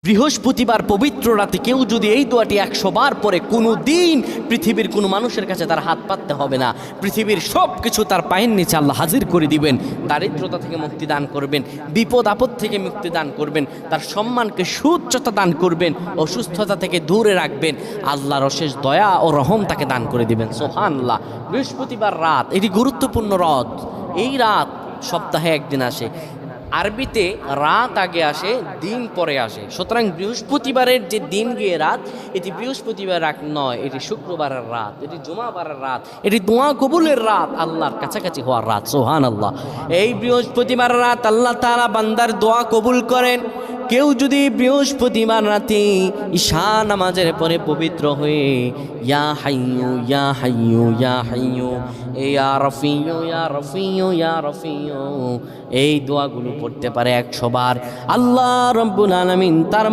বৃহস্পতিবার পবিত্র রাতে কেউ যদি এই দোয়াটি 100 বার পরে কোনো দিন পৃথিবীর কোনো মানুষের কাছে তার হাত পাততে হবে না, পৃথিবীর সব কিছু তার পায়ের নিচে আল্লাহ হাজির করে দিবেন। দারিদ্রতা থেকে মুক্তি দান করবেন, বিপদ আপদ থেকে মুক্তি দান করবেন, তার সম্মানকে সুউচ্চতা দান করবেন, অসুস্থতা থেকে দূরে রাখবেন, আল্লাহর অশেষ দয়া ও রহম তাকে দান করে দিবেন। সুবহানাল্লাহ। বৃহস্পতিবার রাত এটি গুরুত্বপূর্ণ রাত। এই রাত সপ্তাহে একদিন আসে। আরবিতে রাত আগে আসে, দিন পরে আসে। সুতরাং বৃহস্পতিবারের যে দিন গিয়ে রাত, এটি বৃহস্পতিবার রাত নয়, এটি শুক্রবারের রাত, এটি জুমাবারের রাত, এটি দোয়া কবুলের রাত, আল্লাহর কাছাকাছি হওয়ার রাত। সুবহানাল্লাহ। এই বৃহস্পতিবার রাত আল্লাহ তাআলা বান্দার দোয়া কবুল করেন। কেউ যদি বৃহস্পতিবার রাতে ঈশা নামাজের পরে পবিত্র হয়ে ইয়া হাইয়ু ইয়া হাইয়ু ইয়া হাইয়ু ইয়া রফিয়ু ইয়া রফিয়ু ইয়া রফিয়ু এই দোয়াগুলো পড়তে পারে 100 বার, আল্লাহ রাব্বুল আলামিন তার